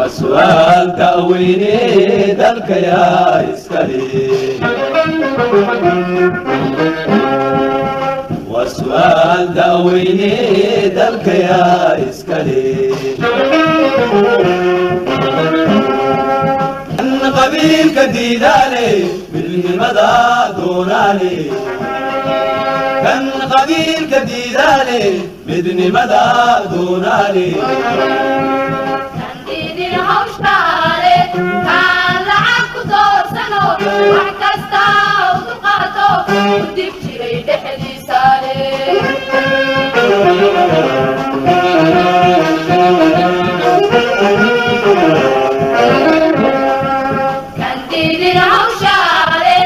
وسؤال تأويني ذلك يا إسكالي وسؤال تأويني ذلك يا إسكالي أن قبيل كديداني بالمدى دوناني كان قبيل كديداني بدن مدى دوناني كان ديدي الهوشتاري كان لعبك دور سنو وحكستا ودقاتو وديب جري دحدي سالي كان ديدي الهوشتاري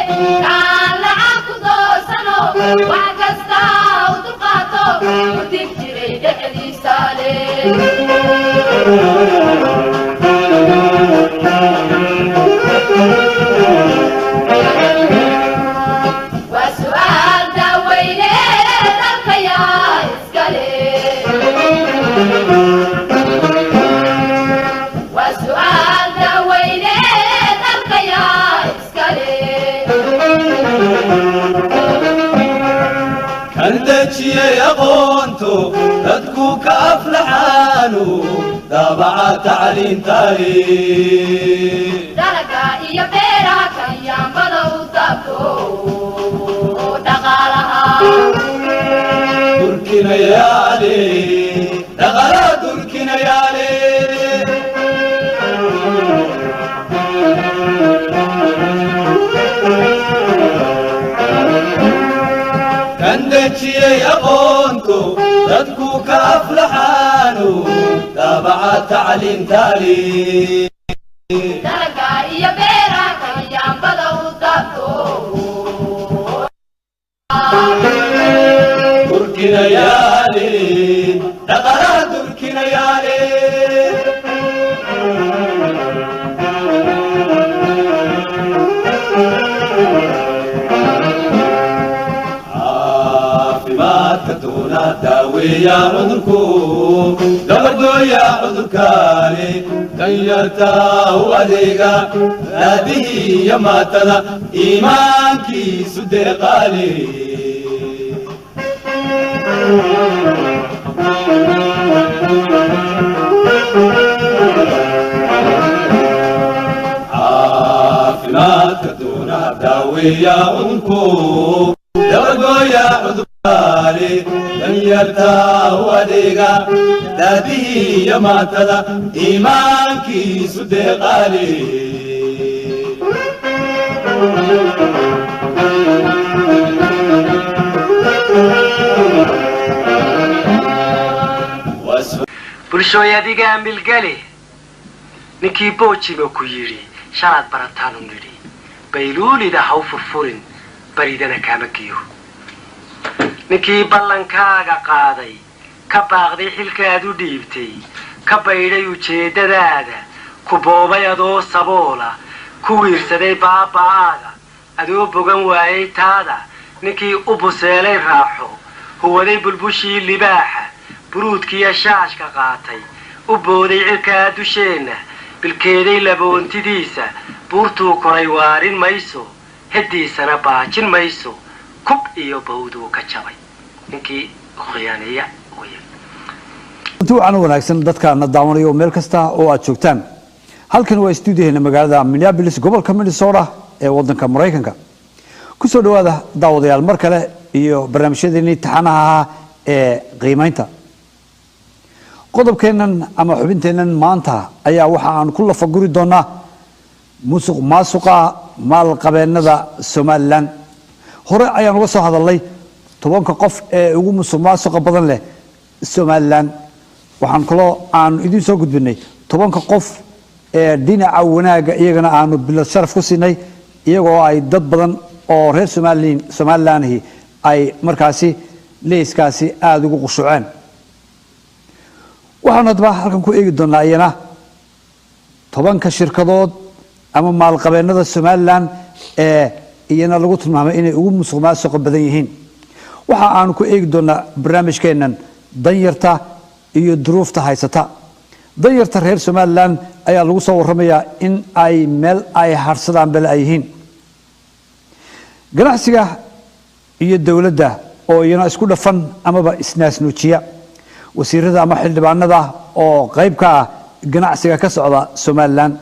كان لعبك دور سنو وحكستا ودقاتو وديب جري دحدي سالي وسؤال دويني ذلك يا إسكالي وسؤال دويني ذلك يا إسكالي كندتشي يا قونتو تدكو كأفلحانو تابع تعليم تاريخ درجة يا بيرا كيام بدو تبدو دقالها تركنا يا علي دغلا تركنا يا علي كندتشي يا قونتو تدكو كأفلحانو تابع تعليم تاريخ درجة يا بيرا كيام بدو تبدو تركنا يا علي دغلا تركنا يا علي كتونا داوي يا عذركو دبردو يا عذركاني غيرتا وديغا هذه يا ماتنا إيمانكي صدقالي عافمات كتونا داوي يا عذركو دبردو يا عذركاني غيرتا وديغا هذه يا ماتنا إيمانكي صدقالي bulshooy adigaan bilgali ninkii boojima ku yidhi shalaad barataanu nidhi bayluulida ha u furfurin baridana kaama geeyo ninkii ballankaaga qaaday ka baaqday xilkaad u dhiibtay ka baydhay ujeeddadaada ku boobay adoo saboola ku wiirsaday baaba'aaga adoo bogan waayay taada ninkii u buseelay raaxo huwaday bulbushii libaaxa buruudkiiyo shaashka qaatay u booday cirkaa dusheenna bilkeeday laboontidiisa buurtuu koray waarin mayso heddiisana baajin mayso kub iyo bawduu ka jabay ninkii khiyaaneeya tuucan wanaagsan dadkaana daawanayo meel kasta oo aad joogtaan halkan waa stuudiyaheena magaalada Minneapolis gobolka Minnesota ee wadanka Mareykanka ku soo dhawaada daawadayaal mar kale iyo barnaamijyadeena taxanaha ee qiimaynta qodobkeenan ama xubinteenan maanta ayaa waxa aan ku la faguri doonaa musuq maasuqa maal qabeenada Soomaaliland hore ayaan uga soo hadalnay 10 qof ee ugu musuq maasuqa badan leh Soomaaliland waxaan kaloo aan idin soo gudbinay 10 qof ee dhinaca wanaaga iyagana aanu bilad sharaf ku siinay iyagoo ay dad badan oo reer Soomaaliland ay markaasi leeskaasi aad ugu qushuceen waxaan hadba halkan ku eegi doonaa iyana 10 shirkadood ama maal qabeenada Soomaaliland ee iyana lagu tilmaamay inay ugu musuq maasuq badan yihiin waxa aan ku eegi doonaa barnaamijkeenan danyarta iyo duruufta haysata danyarta reer somalilan ayaa lagu soo warramayaa in ay meel ay harsadaan bale ay yihiin ganacsiga iyo dowladda oo iyana isku dhafan amaba isnaasnuujiya wasiirada ama xildhibaanada oo qayb ka ah ganacsiga ka socda somalilan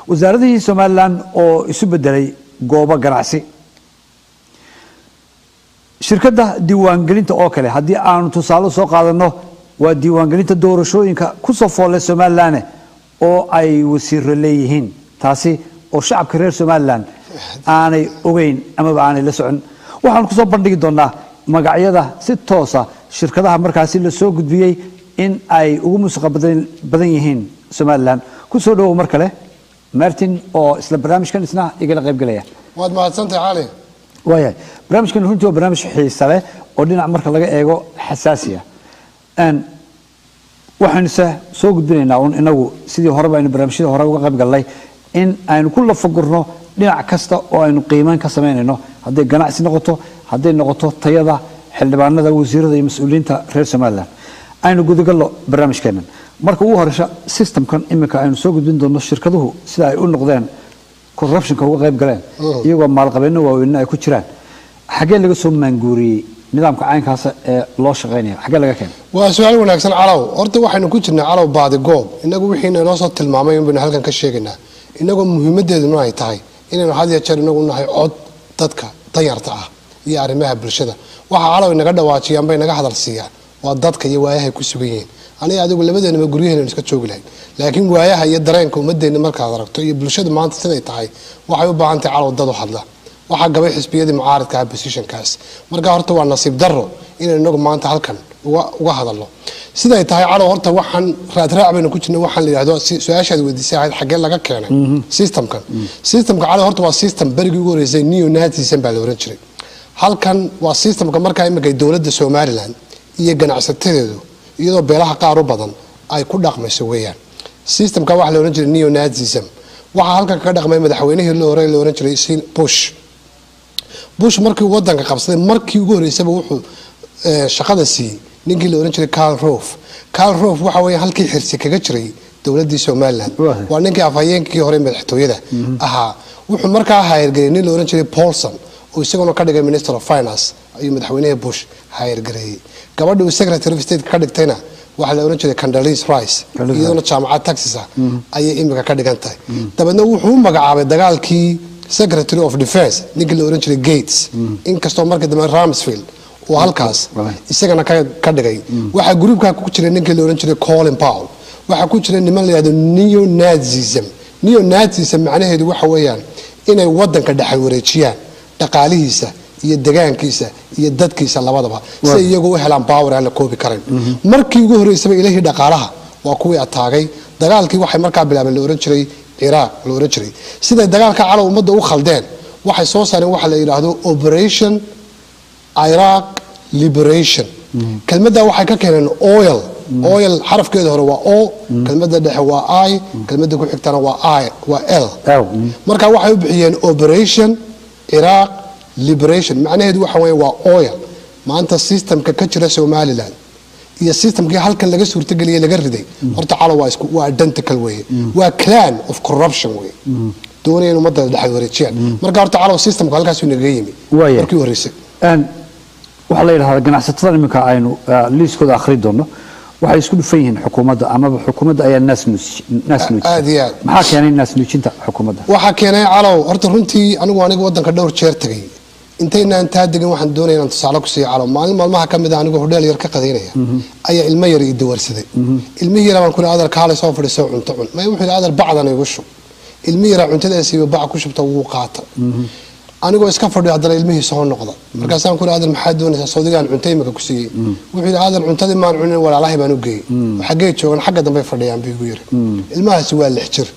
wasaaradihii somalilan oo isu bedelay goobo ganacsi shirkadda diiwaangelinta oo kale haddii aanu tusaale soo qaadano waa diiwaangelinta doorashooyinka ku soo foolay somalilan oo ay wasiiro leeyihiin taasi oo shacabka reer somalilan aanay ogeyn amaba aanay la socon waxaan ku soo bandhigi doonaa magacyada si toosa shirkadaha markaasi la soo gudbiyey in ay ugu musuqa badan yihiin somalilan ku soo dhawow mar kale martin oo isla barnaamijkan isna igala qayb galaya waad mahadsantahay cali waayahay barnaamijkan runtii waa barnaamij xiisa leh oo dhinac marka laga eego xasaasiya waxaanuse soo gudbinaynaa un inagu sidii horeba aynu barnaamijyada hore uga qayb galnay in aynu ku lafagurno dhinac kasta oo aynu qiimeyn ka samaynayno hadday ganacsi noqoto hadday noqoto tayada xildhibaanada wasiirada iyo mas-uuliyiinta reer somalilan aynu gudagallo barnaamijkeennan marka ugu horeysa systemkan iminka aynu soo gudbin doonno shirkaduhu sida ay u noqdeen corruptionka uga qayb galeen iyagoo maalqabeeno waaweynna ay ku jiraan xaggee laga soo maanguuriyey nidaamka caynkaas ee loo shaqaynaya xaggee laga keenay waa su-aal wanaagsan calow horta waxaynu ku jirnaa calow baadi goob inagu wixiina inoo soo tilmaamay baynu halkan ka sheegaynaa inagoo muhiimadeeduna ay tahay inaynu had iyo jeer inagu nahay cod dadka danyarta ah iyo arrimaha bulshada waxa calow inaga dhawaajiyaan bay naga hadal siiyaan waa dadka iyo waayahay ku sugan yihiin aniga adigu labadeenaba guryaheena iska joogi lahayn laakiin waayaha iyo dareenka ummadeenna markaad aragto iyo bulshada maanta siday tahay waxay u baahan tahay calow dad u hadla waxaa gabay xisbiyadii mucaaradka ah positionkaas marka horta waa nasiib darro inaynu inagu maanta halkan uga hadalno siday tahay calow horta waxaan raadraac baynu ku jirna waxaan la yidhahdo su-aashaad weydiisay ahayd xaggee laga keenay systemka calow horta waa system berigii ugu horeysay neo-nazism baa la oran jiray halkan waa systemka markaa imika dowladda somalilan iyo ganacsatadeedu iyadoo beelaha qaar u badan ay ku dhaqmayso weeyaan systemka waxa la oran jiray neo-nazism waxaa halkan kaga dhaqmay madaxweynihii la oran jiray bush markii wadanka qabsaday markii ugu horeysaba wuxuu shaqada siiyey ninkii la oran jiray Karl Rove waxa weeye halkii xirsi kaga jiray dowladii Soomaaliland waa ninkii afhayeenkii hore madaxtooyada ahaa wuxuu markaa hayirgeliyay nin la oran jiray Paulson oo isaguna ka dhigay Minister of Finance ayuu madaxweynaha Bush hayirgeliyay gabadha uu Secretary of State ka dhigtayna waxa la oran jiray Condoleezza Rice iyaduna jaamacad Texas ayay imika ka dhigan tahay dabadna wuxuu magacaabay dagaalkii Secretary of Defense ninkii la oran jiray Gates inkastoo markii dambe Rumsfeld oo halkaas isagana ka dhigay waxa groupka ku jiray ninkii la oran jiray Colin Powell waxa ku jiray niman la yiraahdo neo-nazism macnaheedu waxa weeyaan inay wadanka dhaxal wareejiyaan dhaqaalihiisa iyo deegaankiisa iyo dadkiisa labadaba si iyagu u helaan power aan la koobi karin markii ugu horeysay ilaahi dhaqaalaha waa kuwii ataagay dagaalkii waxay markaa bilaabeen la oran jiray Iraq la oran jiray sida dagaalka calaw umada u khaldeen waxay soo saareen waxa la yiraahdo Operation Iraq Liberation kelmadda waxay ka keeneen oil xarafkeedu hore waa o kelmadda dhexe waa I kelmadda ku xigtana waa L marka waxay u bixiyeen Operation Iraq Liberation macnaheedu waxa weeye waa oil maanta systemka ka jira Somaliland iyo systemkii halkan laga suurtageliyay laga riday horta calaw waa identical way waa clan of corruption way doonayeen umada dhaxal wareejiyaan marka horta calaw systemka halkaas uu naga yimi markii horeysay waxa la yiraahdaa ganacsatada iminka aynu liiskooda akhri doono waxay isku dhufan yihiin xukuumadda ama xukuumadda ayaa naas nuujisay maxaa keenay naas nuujinta xukuumadda waxa keenay calaw horta runtii anigu wadanka dhowr jeer tagay intaynaan taa degan waxaan doonayaa inaan tusaale ku siiyo calaw maalmaha ka mid ah anigu hodheel yar ka qadeynaya ayaa ilmo yar ii dawarsaday ilmihii yar baan ku leeyahay kaale soo fadhiiso cunto cun ma wuxuu leeyahay bacdan igu shub ilmihii yar cuntadaasi bac ku shubta wuu qaata anigoo iska fadhiyo hadana ilmihii soo noqda markaasaan ku leeyahay maxaa doonaysaa Saudigaan cunto imika ku siiyay wuxuu leeyahay cuntadii maan cunin walaalahay baan u geeyay xagee joogan xagga dambe fadhiyaan biigu yiri ilmahaasi waa 6 jir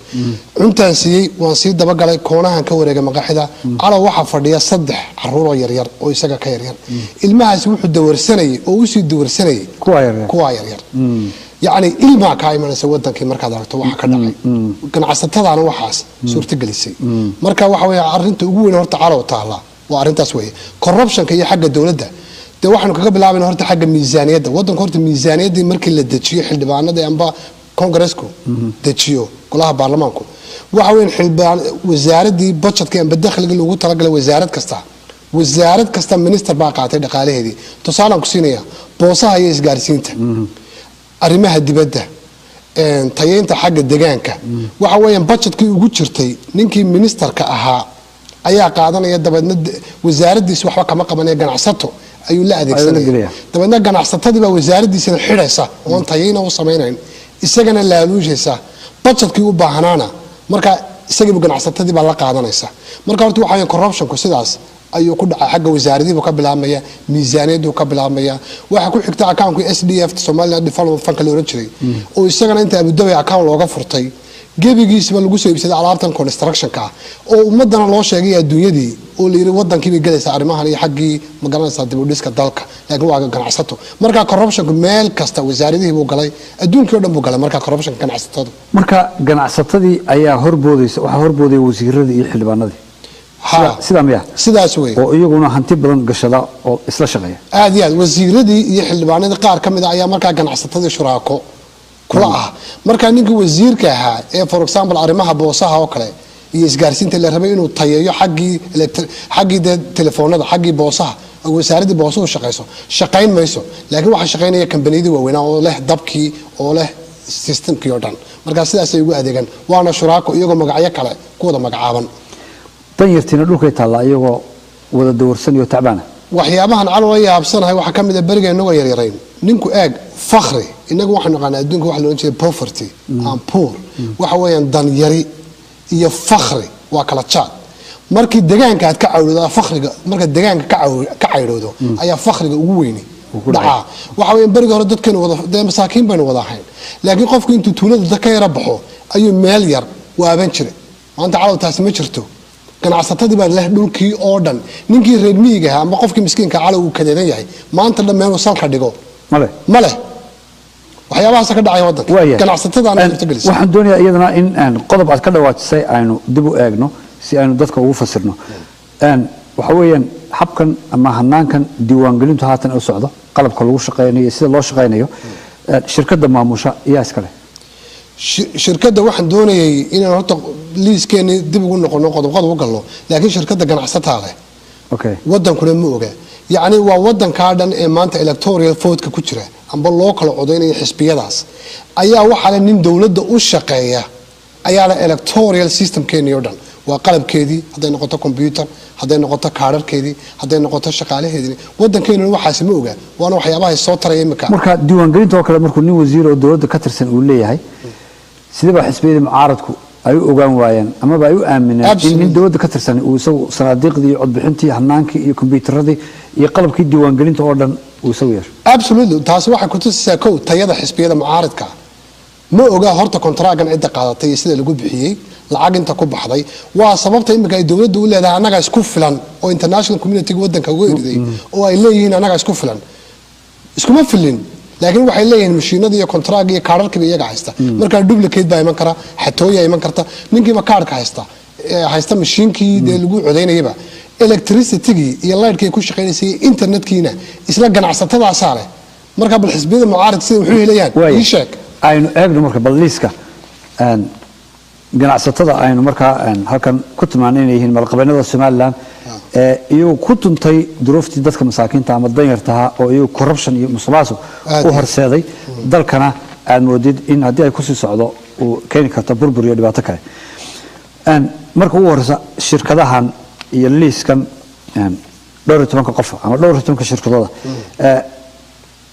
cuntaan siiyay waan sii daba galay koonahan ka wareegay maqaxida calaw waxa fadhiya 3 caruur oo yar yar oo isaga ka yar yar ilmahaasi wuxuu dawarsanayay oo uu sii dawarsanayay kuwa yar yar يعني إلما كايمان سوّدن كي مركز عرفت واحد كذا كان عصتها أنا وحاس صورة جلسي مركز واحد عرفت أقول نهرت على وطالع وعرفت أسوي corruption كي حاجة الدولة ده واحد قبل لعبنا نهرت حاجة ميزانية ده وضن كورت الميزانية دي مركز للدشيء حد بعنا ده ينبع kongareesku dejiyo golaha baarlamaanku waxa weyn xilbaan wasaaradii budgetka ama dakhliga lagu talagalay wasaarad kasta minister baa qaatay dhaqaalaheedii tusaalaan ku siinaya boosaha iyo isgaarsiinta arrimaha dibadda tayeynta xagga deegaanka waxa weeyaan budgetkii ugu jirtay ninkii ministerka ahaa ayaa qaadanaya dabadeedna wasaaradiisa waxba kama qabanaya ganacsato ayuu la adeegsanaya dabadeedna ganacsatadii baa wasaaradiisana xidhaysa oon tayeyna u samaynayn isagana laaluushaysa budgetkii u baahnaana marka isagiiba ganacsatadii baa la qaadanaysa marka horta waxa weeyaan corruptionku sidaas ayuu ku dhacay xagga wasaaradiiba ka bilaabmaya miisaaniyadu ka bilaabmaya waxa ku xigta account-ku SDF Somaliland Development Fund la oran jiray oo isagana inta Abu Dhabi account looga furtay gebigiisba lagu soo iibsaday alaabtan construction-ka oo ummadana loo sheegay adduunyadii oo la yiri wadankii bay galaysaa arrimahan iyo xaggii magaranaysa dib u dhiska dalka laakiin waa ganacsato marka corruption-ku meel kasta wasaaradihii buu galay adduunkii oo dhan buu galay marka corruption ganacsatadu marka ganacsatadii ayaa horboodaysa waxa horbooday wasiiradii iyo xildhibaanadii sida miya sidaas way oo iyaguna hanti badan gashada oo isla shaqeeya aad iyo aad wasiiradii iyo xildhibaanadii qaar kamid ah ayaa markaa ganacsatadii shuraako kula ah markaa ninkii wasiirka ahaa ee for example arrimaha boosaha oo kale iyo isgaarsiinta la rabay inuu tayeeyo xaggii telefoonada xaggii boosaha wasaaradii boosuhu shaqayn mayso laakiin waxa shaqaynaya kambaniyadii waaweynaa oo leh dabkii oo leh systemkii oo dhan markaa sidaasay ugu adeegan waana shuraako iyagoo magacyo kale ku wada magacaaban danyartiina dhulkay taallaa iyagoo wada dawarsan iyo tacbaana waxyaabahan calow ay yaabsanahay waxa ka mid ah bariga inagoo yaryarayn ninku eeg fakhri inagu waxaan naqaanaa adduunka waxa loo jeedaa poverty and poor waxa weeyaan danyari iyo fakhri waa kala jaad markii deegaanka aad ka cawdado fakhriga marka deegaanka ka caydhoodo ayaa fakhriga ugu weyni dhaca waxa weeyaan bariga hore dadkeenu wada masaakiin baynu wada ahayn laakiin qofku intuu tuulada ka yara baxo ayuu meel yar waaban jiray maanta calow taasi ma jirto ganacsatadii baa leh dhulkii oo dhan ninkii reer miyiga ahaa ama qofkii miskiinka calow uu kadeedan yahay maanta dhan meel salka dhigo male waxyaabahaas ka dhacay wadanka ganacsatadana suurtagelisay waxaan doonayaa iyadana in qodob aad ka dhawaajisay aynu dib u eegno si aynu dadka ugu fasirno waxa weeyaan habkan ama hanaankan diiwaangelintu haatan u socdo qalabka lagu shaqeynayo iyo sida loo shaqeynayo shirkadda maamusha iyaa iskale shirkadda waxaan doonayay inaan horta liiskeeni dib ugu noqono qodob u galno laakiin shirkadda ganacsataa leh wadankuna ma oga yacni waa wadankaa dhan ee maanta electoral vote-ka ku jira amba loo kala codaynaya xisbiyadaas ayaa waxaa leh nin dowladda u shaqeeya ayaa leh electoral systemkeeni oo dhan waa qalabkeedii hadday noqoto computer hadday noqoto kaadharkeedii hadday noqoto shaqaalaheedii wadankeena waxaasi ma oga waana waxyaabaha soo taraya imika marka diiwaangelinta oo kale markuu nin wasiir oo dowladda ka tirsan uu leeyahay sidaba xisbiyada mucaaradku ay u ogaan waayeen amaba ay u aamineen in nin dowladda ka tirsan uu isagu sanaadiiqdii iyo codbixintii hanaankii iyo kombiyuutarradii iyo qalabkii diiwaangelinta oo dhan uu isagu yeesho absolutely taasi waxay ku tusaysaa kow tayada xisbiyada mucaaradka ma oga horta kontaraagan cidda qaadatay iyo sida lagu bixiyey lacag inta ku baxday waa sababta imika ay dowladdu u leedahay annaga isku filan oo international community-ga wadanka uga eriday oo ay leeyihiin annaga isku filan iskuma filin laakiin waxay leeyihiin mashiinada iyo kontraag iyo kaararkiiba iyaga haysta markaa duplicate baa iman kara xatooya iman karta ninkiiba kaarka haysta mashiinkii dee lagu codaynayaba electricitygii iyo lightkii ay ku shaqaynaysay internetkiina isla ganacsatadaasaa leh markaa bal xisbiyada mucaaradka sida wuxuu helayaan ii sheeg aynu eegno marka bal liiska ganacsatada aynu markaa halkan ku tilmaanay inay yihiin maalqabeennada Somaliland iyagu ku tuntay duruuftii dadka masaakiinta ama danyartaha oo iyagu corruption iyo musuqmaasuq u horseeday dalkana aad moodid in haddii ay ku sii socdo uu keeni karto burbur iyo dhibaato kale marka ugu horeysa shirkadahan iyo liiskan dhowr iyo tobanka qof ama dhowr iyo tobanka shirkadooda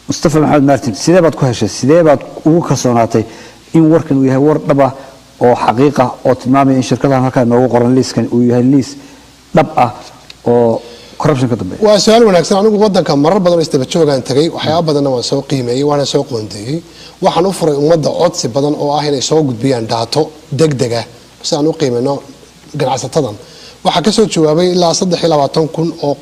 Mustafa Maxamed Martin sidee baad ku heshay sidee baad ugu kalsoonaatay in warkan uu yahay war dhab ah oo xaqiiqa oo tilmaamaya in shirkadahan halkaa noogu qoran liiskan uu yahay liis dhab ah oo corruption ka dambeeya waa su'aal wanaagsan anigu wadanka marar badan istaba joogaan tagay waxyaabo badanna waan soo qiimeeyay waana soo qoondeeyay waxaan u furay ummadda codsi badan oo ah inay soo gudbiyaan daato degdeg ah si aan u qiimeyno ganacsatadan waxaa ka soo jawaabay ilaa 320,000 oo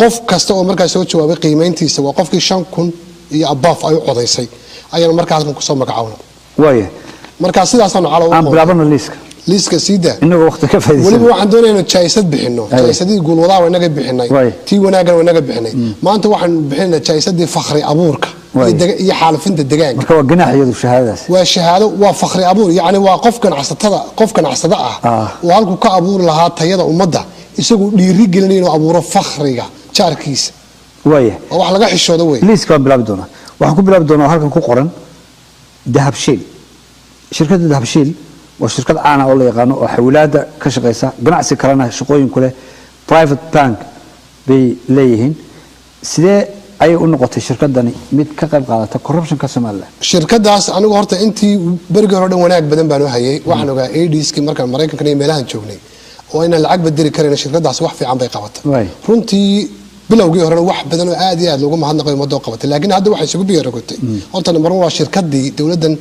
qof kasta oo markaa soo jawaabay qiimeyntiisa waa qofkii 5,000 iyo above ay u codaysay ayaan markaa halkan ku soo magacaawna waaye markaa sidaasaan calaw aan bilaabano liiska sida inagoo waqti ka faa'iideysan waliba waxaan doonaynaa jaayisad bixino jaayisadii guulwadaha waa inaga bixinay tii wanaagan waa inaga bixinay maanta waxaan bixinaa jaayisadii fakhri abuurka iyo xaalufinta deegaanka marka waa ganaaxiyadu shahaadadaas waa shahaado waa fakhri abuur yani waa qof ganacsada ah oo halku ka abuuri lahaa tayada ummadda isagu dhiiri gelinaya inuu abuuro fakhriga jaarkiisa waaya wax laga xishoodo wey liiska waan bilaabi doonaa waxaan ku bilaabi doonaa halkan ku qoran dahabshiil shirkadda dahabshiil waa shirkad caan ah oo la yaqaano oo xawilaada ka shaqeysa ganacsi kalena shaqooyin ku leh private bank bay leeyihiin sidee ayay u noqotay shirkadani mid ka qayb qaadata corruptionka Soomaaliland shirkadaas anigu horta intii berigi hore dhan wanaag badan baan u hayay waxaan ogaa ADSki markaan Mareykanka iyo meelahan joognay oo inaan lacag bedeli karin shirkadaas wax fiican bay qabatay runtii bilowgii hore wax badan oo aad iyo aad loogu mahadnaqay ummadda qabatay laakiin hadda waxay isugu biiragotay horta number 1 waa shirkadii dawladdan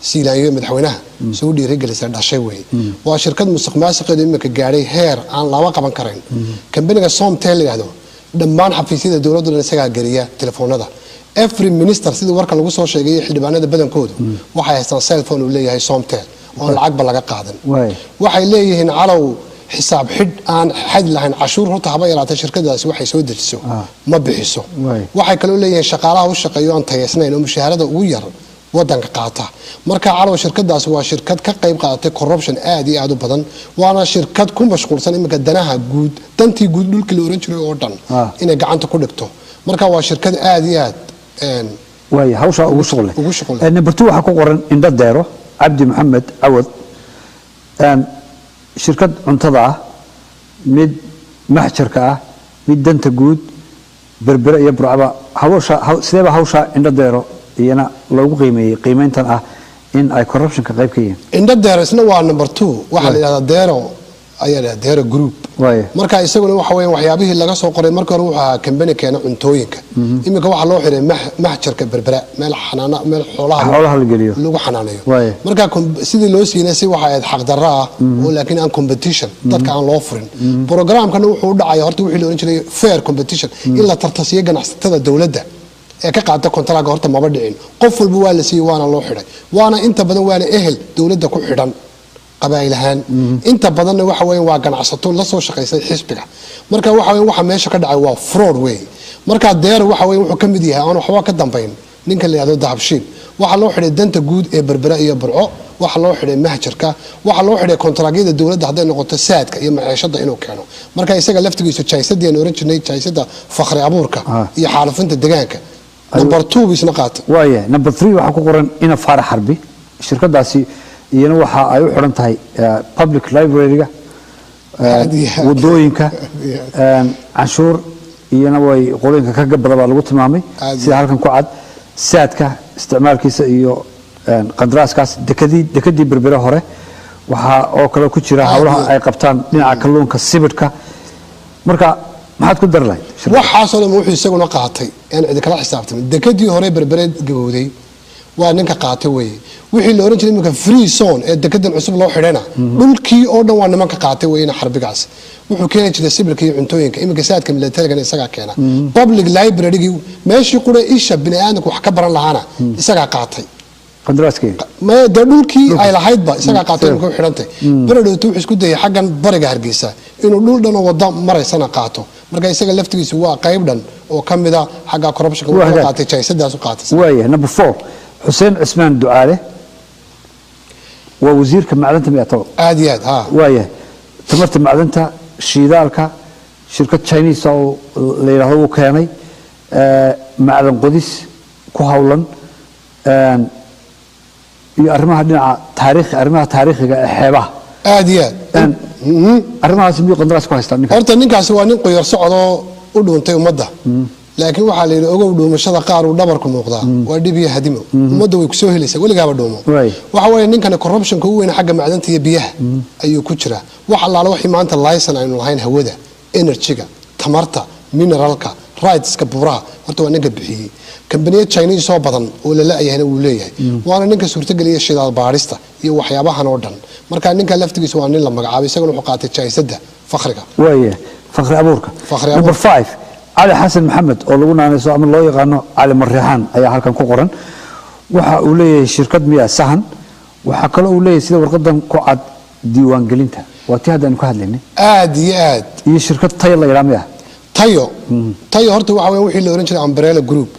siilaayay madaxweynaha soo dhiirigelisay dhashay way waa shirkad musuqmaasuqeedu imika gaaray heer aan laba qaban karin kambaniga Somtel yiraahdo dhammaan xafiisyada dawladdu isaga gariya telefoonada every minister sidii warka lagu soo sheegay xildhibaanada badankoodu waxay haystaan cell phone uu leeyahay Somtel oo lacag ba laga qaadan waxay leeyihiin calow xisaab xid aan xad lahayn cashuur horta haba yaraatay shirkadaas waxay soo dejiso ma bixiso waxay kale leeyihiin shaqaalaha u shaqeeyo aan tayeysnayn oo mushaharada ugu yar wadanka qaata marka calow shirkadaas waa shirkad ka qayb qaadatay corruption aad iyo aad u badan waana shirkad ku mashquulsan imika danaha guud dantii guud dhulka la oran jiray oo dhan inay gacanta ku dhigto marka waa shirkad aad iyo aad way hawsha ugu shaqeeyay number 2 waxa ku qoran indha deero Abdi Maxamed Awad shirkad cuntada ah mid maxjarka ah mid danta guud berbera iyo burcaba sidee hawsha indha deero iyana loogu qiimeeyay qiimeyntan ah in ay corruption ka qayb ka yihiin indha deero isna waa number 2 waxa la yiraahdaa deero ayaa deero group marka isaguna waxa weeyaan waxyaabihii laga soo qoray markii hore waxa company keena cuntooyinka imika waxa loo xiray maxjarka berbera meel xoolaha la geliyo lagu xanaaneeyo marka sidii loo siinay si waxa ay xaq darro ah oo laakiin aan competition dadka aan loo furin programkana wuxuu u dhacay horta wixii loo oran jiray fair competition in la tartasiyo ganacsatada dawladda ee ka qaata kontaraaga horta maba dhicin qof walba waa la siiyay waana loo xiray waana inta badan waana ehel dawladda ku xidhan qabaailahan inta badan waxa weeyaan waa ganacsato la soo shaqeysay xisbiga marka waxa weeyaan waxa meesha ka dhacay waa fraud way marka deer waxa weeyaan wuxuu kamid yahay aan waxba ka dambeyn ninka la yiraahdo dahabshiil waxa loo xiray danta guud ee berbera iyo burco waxa loo xiray mahjarka waxa loo xiray kontaraagyada dawladda haday noqoto saadka iyo maciishada inuu keeno marka isaga laftigiisu jaysadeen oran jirnay jaysada fakhri abuurka iyo xaalufinta deegaanka number 2 isna qaata waaya number 3 waxa ku qoran ina Faarax Harbi shirkadaasi iyana waxa ay u xiran tahay public library-ga wadooyinka canshuur iyana way qolinka ka gabadaba lagu tilmaamay sida halkan ku cad saadka isticmaalkiisa iyo qandaraaskaas dekadii berbera hore waxa oo kale ku jira hawlaha ay qabtaan dhinaca kalluunka sibidhka marka maxaad ku darlay waxaasoo dhan wuxuu isaguna qaatay in cid kala xisaabtay dekadii hore berbera gabowday waa ninka qaatay way wixii la oran jiray imika free zone ee dekedan cusub loo xidhana dhulkii oo dhan waa nimanka qaatay way in xarbigaas wuxuu keenay jiray sibirka iyo cuntooyinka imika saadka militariga isaga keena public library meeshii qura isha bini'aadamku wax ka baran lahaana isaga qaatay qandaraaskii ma dhulkii ay lahayd ba isaga qaatay inuu xidhantay baradhowtu wuxuu isku dayay xaggan bariga Hargeysa inuu dhul dhan wada maraysana qaato marka isaga laftigiisu waa qayb dhan oo kamida xagga corruption uu qaatay jaysadaas u qaatay way number 4 حسين عثمان دعاله ووزير كمعدنته مياتو عاديات ها وايه تمرت معدنته شيدالك شركه تشاينيز او ليراهو كاني معدن قدس ku hawlan iyo arrimaha dhinaca taariikhiga ee xeebaha aadiyaad arrimahaas mid qandaraas ku haystaan horta ninkaasi waa nin qoyar socdo u dhuuntay ummadda laakiin waxa la yiri ogow dhuumashada qaar uu dhabarku muuqdaa waa dhib iyo hadimo ummadda way ku soo helaysaa waligaaba dhuumo waxa weeye ninkan corruption-ka uu weyn xagga macdanta iyo biyaha ayuu ku jira wax allaala wixii maanta license aynu lahayn hawada energy-ga tamarta mineralka rights-ka buuraha horta waa ninka bixiyay كمبنيات Chinese soo badan oo la leeyahay uu leeyahay waana ninka suurtageliya shidaal baarista iyo waxyaabahan oo dhan marka ninka laftigiisu waa nin la magacaabay isaguna wuxuu qaatay jaysada fakhriga waaya fakhri abuurka number 5 علي حسن محمد oo lagu naanayso ama loo yaqaano cali marriixan ayaa halkan ku qoran waxa uu leeyahay shirkad miya sahan waxa kale uu leeyahay sida warqadan ku cad diiwaan gelinta waa tii hadaan ku hadlaynay aad iyo shirkad tay la yiraahdo tayo horta waxa weeye wixii la oran jiray umbrella group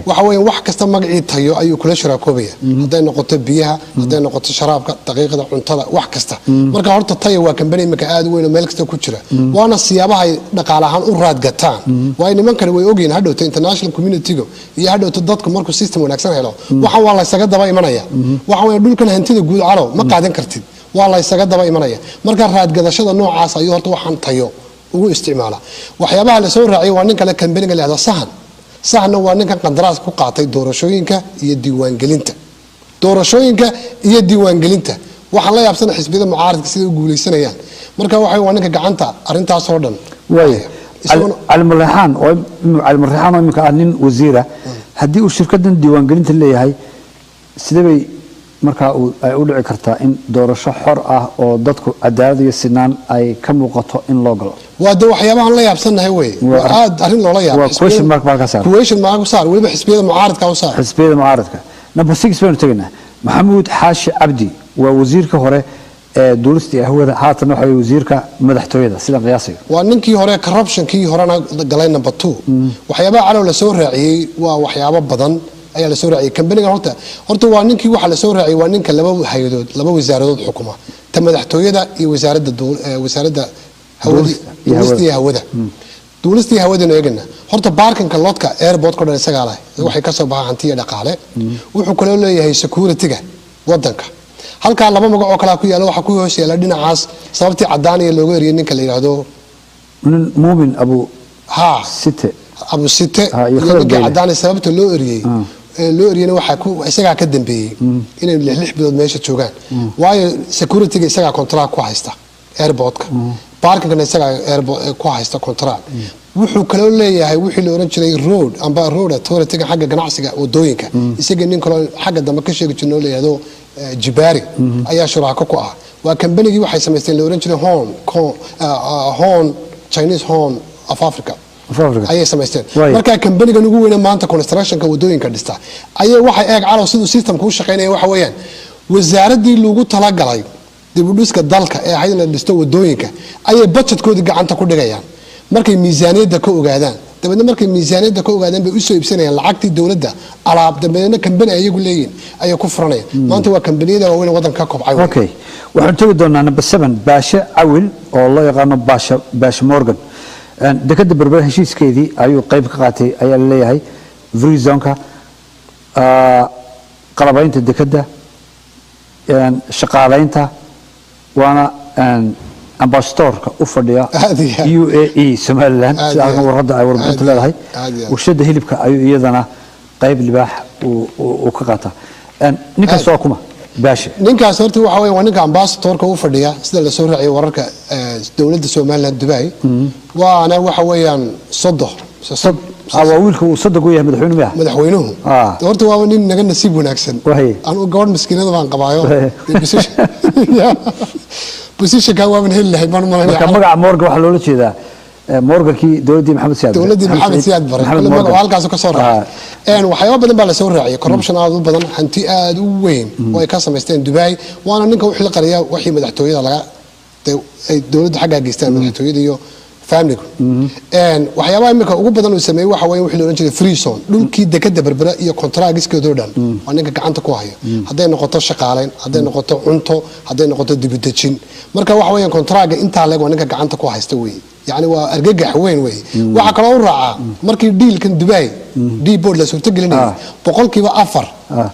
waxa weeye wax kasta magacii tayo ayuu kula shiraakoobaya haday noqoto biyaha haday noqoto sharaabka daqiiqada cuntada wax kasta marka horta tayo waa company marka aad u weyn oo meel kasta ku jira waana siyaabaha ay dhaqaale ahaan u raad gataan waa nimankan way ogeen hadhowta international community-ga iyo hadhowta dadku markuu system wanaagsan helo waxa waa la isaga daba imanaya waxa weeye dhulkan hantida guud calow ma qaadan kartid waa la isaga daba imanaya marka raad gadashada noocaas ayuu horta waxaan tayo ugu isticmaala waxyaabaha la soo raacay waa ninka la company-ga leeyahay sahanna waa ninka qandaraas ku qaatay doorashooyinka iyo diiwaangelinta waxaan la yaabsana xisbiyada mucaaradka sida u guuleysanayaan marka waa ninka gacanta arintaas oo dhan calmaraxaan oo imika ah nin wasiira haddii uu shirkadan diiwaangelinta leeyahay sidee markaa ay u dhici kartaa in doorasho xor ah oo dadku cadaalad iyo sinaan ay ka muuqato in loo galo waa de waxyaabahan la yaabsanahay wey aad arrin loola yaabo question mark saar weliba xisbiyada mucaaradka number 6 baynu tegaynaa maxamuud xaashi cabdi waa wasiirka hore ee duulista hawada haatan waxa wasiirka madaxtooyada sida qiyaasiga waa ninkii hore corruption-kii horena galay number 2 waxyaabaha calow la soo raaciyay waa waxyaabo badan ayaa la soo raaciyay company-ga horta waa ninkii waxa la soo raaciyay waa ninka laba wasaaradood xukuma ta madaxtooyada iyo wasaaradda duulista iyo hawada eegana horta baarkinka lodka airport-ka dhan isagaa leh waxay ka soo baxaan hantiya dhaqaale wuxuu kaloo leeyahay security-ga wadanka halkaa laba magac oo kale ku yaala waxa ku hoos yaala dhinacaas sababtii cadaan iyo looga eriyay ninka la yiraahdo muumin abu site iyo ninka cadaan sababta loo eriyay waxa ku isagaa ka dambeeyay inay 6 bilood meesha joogaan waayo security-ga isagaa contract ku haysta airport-ka baarkinkana isagaa airport ku haysta contract wuxuu kaloo leeyahay wixii la oran jiray road authority-ga xagga ganacsiga wadooyinka isaga nin kale xagga dambe ka sheegi jirnoo leeyahay Jibari ayaa shuraako ku ah waa company-gii waxay sameysteen la oran jiray Horn Chinese Horn of Africa ayay sameysteen marka company-gan ugu weyn maanta construction-ka wadooyinka dhista ayay waxay eeg calaw sidoo system-ku u shaqeynaya waxa weeyaan wasaaradii lagu talagalay dib u dhiska dalka ee hay'adda dhisto wadooyinka ayay budget-koodii gacanta ku dhigayaan markay miisaaniyadda ka ogaadaan dabadna markay miisaaniyadda ka ogaadaan bay u soo iibsanayaan lacagtii dawladda alaab dambeena company ayagu leeyihiin ayay ku furanayaan maanta waa kambaniyada waaweyn wadanka ka kobcay okay waxaan tagi doonaa number 7 baashe cawil oo loo yaqaan baashe Morgan dekada berber heshiiskeedii ayuu qayb ka qaatay ayaa leeyahay free zone-ka qalabaynta dekada shaqaalaynta waana ambassadorka u fadhiya UAE Somaliland sida aan warqada ay warbixinta leedahay warshada hilibka ayuu iyadana qayb libaax uu ka qaata ninkaas waa kuma baashe ninkaas horta waxa weeye waa ninka ambassadorka u fadhiya sida la soo raaciyay wararka dawladda Somaliland Dubai waana waxa weeyaan sodo wiilka uu saddex u yahay madaxweynuhu horta waa nin naga nasiib wanaagsan aan u gabadh miskiinada baan qabaayo position-ka waa man heli lahay baan marka magaca Morgan waxa loola jeedaa Morgan-kii dawladii Maxamed Siyaad Bare magaca halkaas ka soo raacay waxyaabo badan baa la soo raaciyay corruption aad u badan hanti aad u weyn oo ay ka sameysteen Dubai waana ninka wixii la qariyaa wixii madaxtooyada laga dawladda xagga geystaan madaxtooyada iyo family waxyaabaha imika ugu badan uu sameeyay waxa weeye wixii la oran jiray free zone dhulkii dekada berbera iyo contract-iskeedo dhan waa ninka gacanta ku haya haday noqoto shaqaaleyn haday noqoto cunto haday noqoto dibadejin marka waxa weeye contract inta leeg waa ninka gacanta ku haysta weey يعني وأرجع وين وين وحكى له الرعاة مركي ديل كان دبي دي بورد لسوت تقلني بقول كيف أفر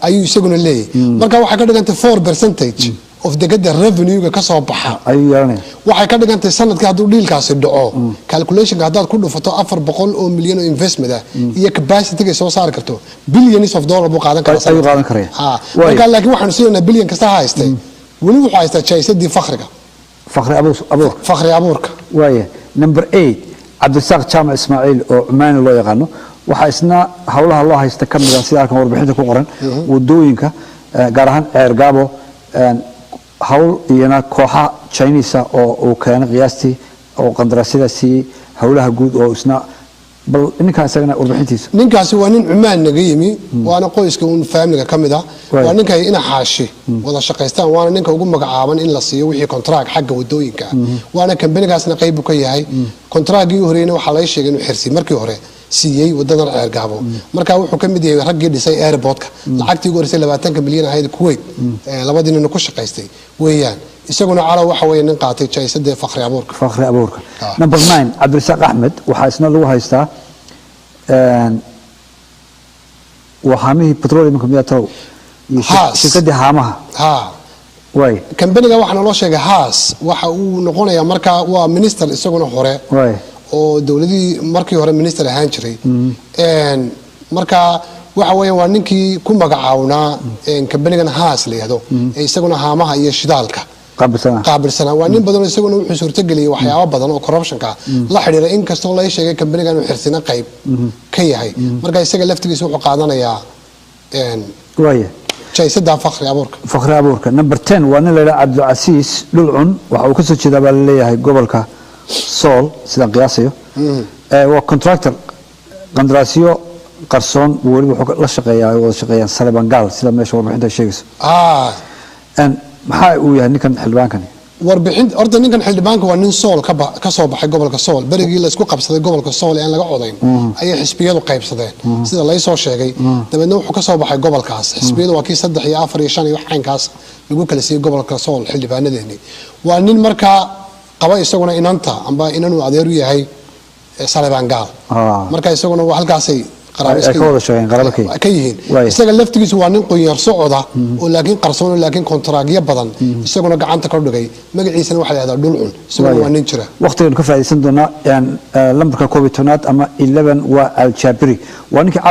أيو يسجون اللي مركا وحكى له أنت 4% of the get the revenue كسر بحر أيوة يعني وحكى له أنت سنة كهدو ديل كاسر دعاء calculation كهداد كله فتو أفر بقول أو مليون investment ده هي capacity كسر صار كرتو billions of dollars بقى هذا كسر أيوة قاعدين كريه مركا لكن واحد نسينا بليون كسر هايستي ولو هايستا شيء سدي فخرك فخر أبورك وايه number 8 عبد الساق جامع اسماعيل او عمان لو يقانو waxa isna hawlaha loo haysta kamida sida arkan warbixinta ku qoran wadooyinka gaar ahaan eergabo hawl iyana kooxa Chinese oo keenay qiyaastii oo qandaraasyada si hawlaha guud oo isna bal ninka isagana warbixintiisa ninkaasi waa nin Cumaan naga yimi waana qoyska uu family ka mid ah waa ninka ina xaashi wada shaqeystaan waana ninka ugu magacaaban in la siiyo wixii contract xagga wadooyinka waana company-gaasna qayb ka yahay contract-gii horeeyna waxa la sheegay inuu xirsi markii hore siiyay wadadan ceer gaabo marka wuxuu ka mid yahay raggii dhisay airport-ka lacagtii ugu horeysay 20 milyan ahayd Kuwait labadiina ku shaqeystay weeyaan isaguna calaw waxa weeye nin qaatay jaysadda Fakhri Abuurka number 9 Cabdirasaaq Axmed waxa isna lagu haystaa وحاميه بترول منكم يا تو شركة هامها واي كمبنيga waxana loo sheegay haas waxa uu noqonayaa marka waa minister isaguna hore waay oo dawladii markii hore minister ahaan jiray marka waxa weeye waa ninkii ku magacaawna kambanigan haas leeyahay isaguna haamaha iyo shidaalka qaabilsana waa nin badan isaguna wuxuu suurtageliyay waxyaabo badan oo corruption-ka la xiriira in kastoo la sheegay kambanigan inuu xirsina qayb ka yahay marka isaga laftigiisa wuxuu qaadanayaa waaye jaysadda Fakhri Abuurka number 10 waa nin la yiraahdo Cabdulcasiis Dhulcun waxa uu ka soo jeedaa baa leeyahay gobolka Sool sida qiyaasayo waa contractor qandaraasyo qarsoon waliba wuxuu la shaqeeyaan Salebangal sida meesha warbixinta sheegayso maxaa uu yahay ninkan xildhibaankani warbixin horta ninkan xildhibaanka waa nin Sool ka soo baxay gobolka Sool barigii la isku qabsaday gobolka Sool ee laga codayn ayay xisbiyadu qaybsadeen sida la soo sheegay dabadna wuxuu ka soo baxay gobolkaas xisbiyadu waa kii 3 iyo 4 iyo 5 iyo waxaankaas lagu kala siiyay gobolka Sool xildhibaanadeeni waa nin marka qaba isaguna inanta amba inanu adeer u yahay Salebangal marka isaguna waa halkaasay ka yihiin isaga laftigiisu waa nin qoyar socda oo laakiin qarsoon laakiin kontraagyo badan isaguna gacanta ka dhigay magaciisana waxa la yiraahdaa Dhulcun isaguna waa nin jira waqtigan ka faa'iideysan doona lambarka 12 ama 11 waa Al-Jabiri waa ninkii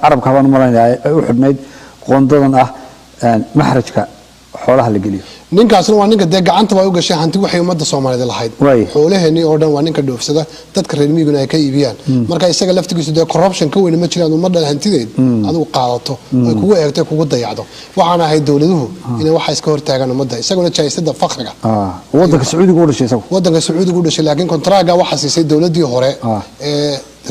carabka baan malaynayaa ay u xidhnayd qoondadan ah maxrajka xoolaha la geliyo ninkaasna waa ninka gacanta way u gashay hanti waxay umada Soomaaliyeed lahayd xoolaheeni oo dhan waa ninka dhoofsada dadka reer miyiga ay ka iibiyaan marka isaga laftigiisu corruption ka weyn ma jiraan umada hantideed adigu qaadato ay kugu eegtay kugu dayacdo waxaana ahay dawladuhu inay waxa iska hortaagan umada isaguna jaysadda Fakhriga wadanka Sacuudiga u dhashay wadanka Sacuudiga u dhashay laakiin contract-ga waxa siisay dawladii hore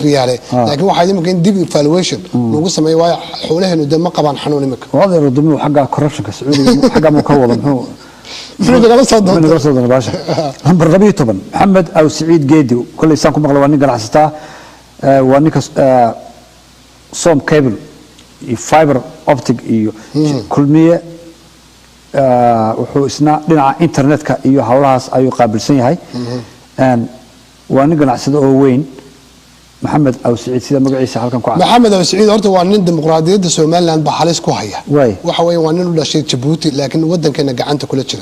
ريالي لكن واحد يمكن ديب evaluation lagu sameeyo waa xoolaheenu dama qabaan xanuun imika wada rudumuu xagga corruption ka Sacuudiga xagga ma ka wada muxuu laga soo baasha number 12 Maxamed aw Saciid Geedi kulli saan ku maqlay waa nin ganacsata waa ninka som cable iyo fiber optic iyo kulmiye wuxuu isna dhinaca internetka iyo hawlahaas ayuu qaabilsan yahay waa nin ganacsada oo weyn محمد أو سعيد سيدا مقعيسة هل كان كوعد محمد أو سعيد هرتو وانين ديمقراطية سوماليلاند بحاليس كوهيا وحوي وانين ولا شيء جيبوتي لكن ودن كنا قعنت كل شيء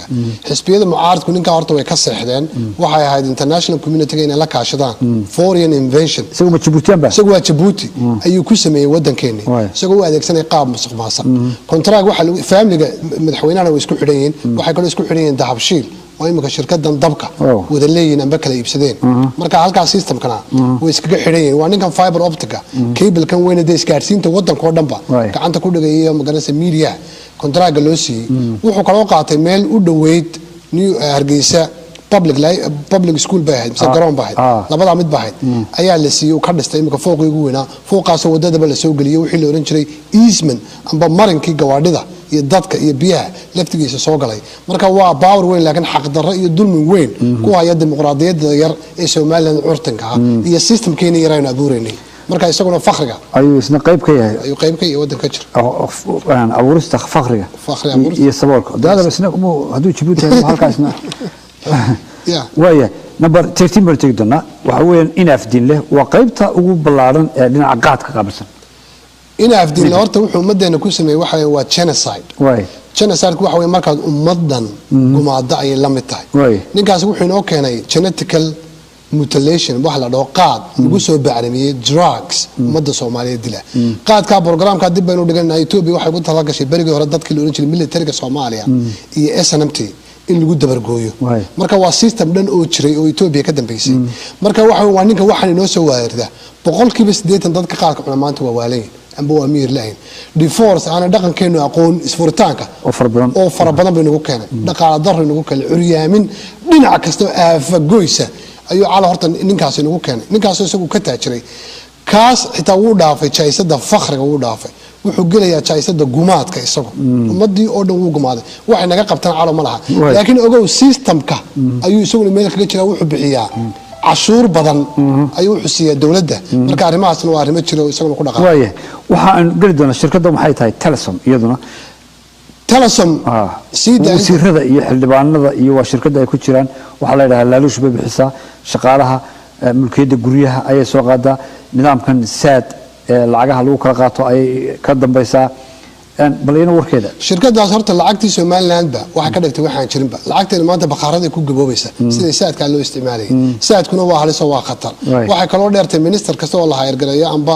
حسبية معارض كونين كهرتو يكسر حدين وحي هاي international community كنا لك عشرة foreign invention سووا ما جيبوتيان بس سووا جيبوتي أيو كوسمي ودن كني سووا هذاك سنة قاب مسق ماسا كونتراك واحد فاملي مدحويننا ويسكو حريين وحي كانوا يسكو حريين دهب شيل ويمكن شركات دبكة ودليين أم بكلا يبسدين مركا هالكا سيستم كنا ويسكو حريين وانين كان فايبر أوبتيكا كيبل كان وين ديس كارسين تودن كوردنبا كعنت كل جاية مجالس ميديا كونتراك جلوسي وحكوا قاعد ميل ودويت نيو هرجيسة public school باحد مثل جرام باحد لبضع عمد باحد أيها اللي سيو كردس تيمك فوق يقولنا فوق عسو ده بل سوق اللي يوحي أورنجري إيزمن أم بمرن كي جوارد ده يضدك يبيع لفتجي سوق عليه مركا هو باور وين لكن حق الرأي يدل من وين كوها يد الديمقراطية ير إيش مال عرتنكها هي السيستم كيني يراين أبوريني مركا يسوقنا فخرجة أيوة سنا قيب كيه أيوة قيب كيه ودن كشر يعني أورست فخرجة أورست يسبورك ده بس نكمو هدو تبوت هالكاسنا ويا نمبر 13 برتقدنا وحوين إناف دين له وقيبته وبلارن لنا عقاد كقابسن إناف دين له أرتو وحوم مدة كوسمي وحوي وتشينسايد تشينسايد وحوي مركز مدن جماعة داعي لمتاي نكاس وحوي نوكيناي genetical mutilation وحلا لو قاد نقصه بعرمية drugs مدة سومالية دله قاد كبرنامج كده بينو دقنا يوتيوب وحوي قلت هذا كشيء بريء وردت كيلو نشيل ملة تركة سوماليا SNMT in lagu dabargooyo marka waa system dhan oo jiray oo Ethiopia ka dambeysay marka waxa ninka waxaan inoo soo waarida 80% dadka qaarka maanta waa waaleen amba waa miir lahayn divorce ana dhaqankeenu aqoon isfuritaanka oo farabadan bay nagu keenay dhaqaale darro nagu kale curyaamin dhinac kasta aafa goysa ayuu cala horta ninkaas nagu keenay ninkaas isagu ka taajiray kaas xitaa wuu dhaafay jaysada fakhriga wuu dhaafay wuxuu gelayaa jaysada gumaadka isagu ummadii oo dhan wuu gumaaday waxay naga qabtaan calo ma laha laakiin ogow systemka ayuu isaguna meel kaga jiraa wuxuu bixiyaa cashuur badan ayuu xusiyaa dawladda marka arrimahaasna waa arrimo jiro isaguna ku dhaqan waaye waxa aan geli doonaa shirkadda maxay tahay Telesom iyaduna Telesom wasiirada iyo xildhibaanada iyo waa shirkadda ay ku jiraan waxa la yiraahdaa laaluush bay bixisaa shaqaalaha mulkiyada guryaha ayay soo qaadaa nidaamkan saad lacagaha lagu kala qaato ay ka dambaysaa bal ina warkeeda shirkadaas horta lacagtii Somaliland ba waxa ka dhigtay waxaan jirin ba lacagteena maanta baqaarada ku gaboobaysa sida saadka loo isticmaalay saadkuna waa halis waa khatar waxa kale oo dheertay minister kasta oo la hayr galayo amba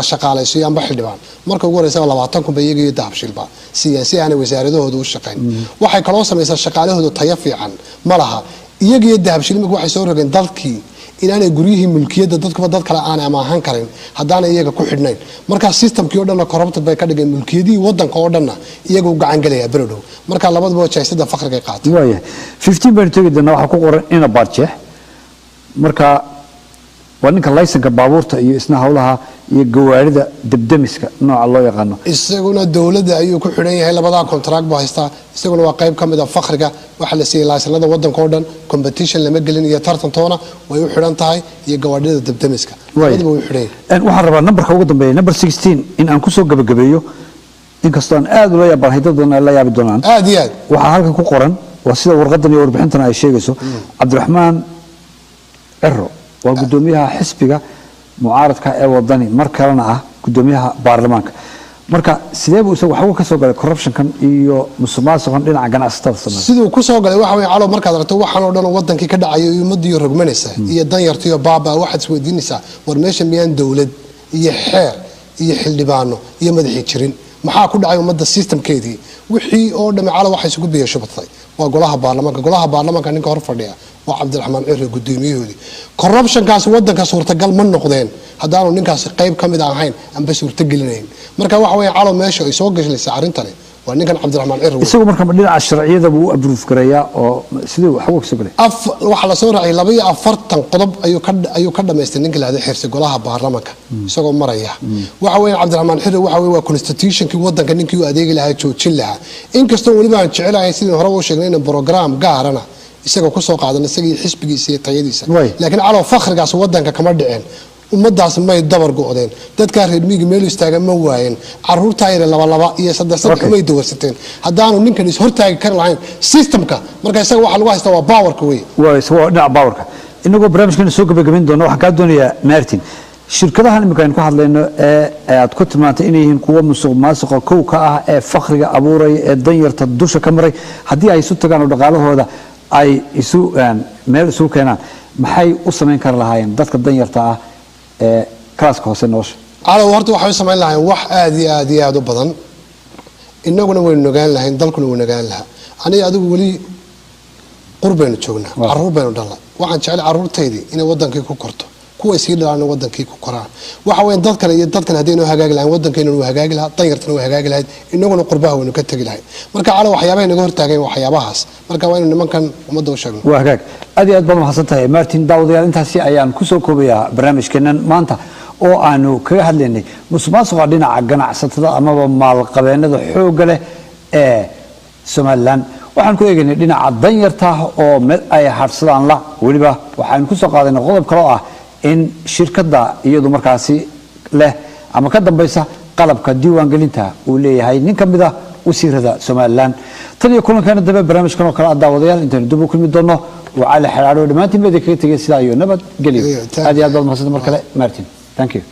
shaqaalaysiyo amba xildhibaan marka ugu horeysa 20 kun bay iyaga dahabshilba siyaasi aan wasaaradoodu u shaqeyn waxay kale oo sameeyay shaqaalahoodu tayo fiican malaha iyaga dahabshilma waxay soo rogeen dalkii inaanay guryihii mulkiyada dadkuba dad kale aan amaahan karin haddaanay iyaga ku xidhnayn marka systemkii oo dhan corrupted bay ka dhigeen mulkiyadii wadanka oo dhan iyagu gacan galaya barodow marka labaduba jaysada fakhriga qaatay waaye 15 baan tagayna waxa ku qoran ina barjeex marka waa ninka laysanka baabuurta iyo isna hawlaha iyo gawaarida debdemiska nooca loo yaqaano isaguna dawladda ayuu ku xidhan yahay labada contract baa haysta isaguna waa qayb kamid ah fakhriga waxa la siiyay laysanada wadanka oo dhan competition lama gelin iyo tartantoona way u xidhan tahay iyo gawaarida debdemiska labaduba way xidhan waxaan rabaa numberka ugu dambeeya number 16 in aan ku soo gabagabeeyo inkastoo aan aad ula yaabanahay dad badan la yaabi doonaan aad iyo aad waxa halkan ku qoran waa sida warqadan iyo warbixintan ay sheegayso Cabdiraxmaan Cirro waa gudoomiyaha xisbiga mucaaradka ee wadani markalena ah gudoomiyaha baarlamaanka marka sidee buu isagu waxa ka soo galay corruption kan iyo musuqmaasuqan dhinaca ganacsatada Soomaaliya sidoo ku soo galay waxa weeye calo markaad aragto waxaan oo dhan wadankii ka dhacayo iyo ummadii rogmanaysa iyo danyartiyo baaba waxaad isweydiinaysaa war meesha miyaan dawlad iyo xeer iyo xildhibaano iyo madaxii jirin maxaa ku dhacay ummadda systemkeedii wixii oo dhan calo waxa isugu biyo shubtay waa golaha baarlamaanka ninka hor fadhiya waa Cabdiraxmaan Cirro gudoomiyahoodii corruption kaas wadanka suurtagal ma noqdeen haddaanu ninkaas qayb kamid ahayn amba suurtagelinayn marka waxa weeye calo meesha ay soo gashay arintani waa ninkan Cabdiraxmaan Cirro isagu marka dhinaca sharciyada buu approve gareeyaa oo sidoo waxa uu soo galay waxa la soo raacay 42 qodob ayuu ka dhameystay ninka la xirsi golaha baarlamaanka isagoo maraya waxa weeye Cabdiraxmaan Cirro waxa weeye waa constitutionkii wadanka ninkii uu adeegi lahaa joojin lahaa inkastoo waliba aan jecelahay sidii hore u sheegnay in program gaarana isaga ku soo qaadan isagii xisbigiisa iyo tayadiisa laakiin calo fakhrigaas wadanka kama dhicin ummadaas may dabar go'deen dadka reer miyiga meel istaagan ma waayeen caruurta ay laba iyo saddex may dawarsateen haddaanu ninkan is hortaagi kar lahayn systemka marka isaga waxa lagu haystaa waa powerka waa isagoo dhinaca powerka inagoo barnaamijkan soo gabagabayn doono waxaan ka doonayaa Martin shirkadahan imika aynu ka hadlayno ee aad ku tilmaantay inay yihiin kuwa musuqmaasuqa kow ka ah ee fakhriga abuuraya ee danyarta dusha ka maray haddii ay isu tagaan oo dhaqaalahooda ay isu meel isu keenaan maxay u sameyn kar lahaayeen dadka danyarta ah ee klaaska hoose nolosha calo horta waxay sameyn lahaayeen wax aad iyo aad u badan inaguna waynu nagaan lahayn dalkuna wuu nagaan lahaa aniga adigu wali qurbaynu joognaa caruur baynu dhalnay waxaan jecel caruurtaydii inay wadankii ku korto kuwa isii dhalaan wadankii ku koraan waxa weyn dadkan iyo dadkan hadaynu hagaagi lahayn wadankeena uu hagaagi lahaa danyartana uu hagaagi lahayd inaguna qurbaha waynu ka tagi lahayn marka calo waxyaabaha naga hortaageen waxyaabahaas marka waa inuu nimankan ummadda u sheegno waa hagaag aad iyo aad baad mahadsan tahay Martin daawadayaal intaasi ayaan ku soo koobayaa barnaamijkeenan maanta oo aanu kaga hadlaynay musuqmaasuqa dhinaca ganacsatada amaba maalqabeennada xoogga leh ee Somaliland waxaan ku eegaynay dhinaca danyarta oo meel ay harsadaan la waliba waxaan ku soo qaadanay qodob kale oo ah in shirkadda iyadu markaasi leh ama ka dambaysa qalabka diiwaan gelinta uu leeyahay nin kamid ah wasiirada Somaliland tan iyo kulankan dambe barnaamijkan oo kala daawadayaal intaan dib u kulmi doono waa cali xaraaro dhamaantiin meedka kaga tagay sida iyo nabad geliyo aad iyo aad baad mahadsan mar kale Martin thank you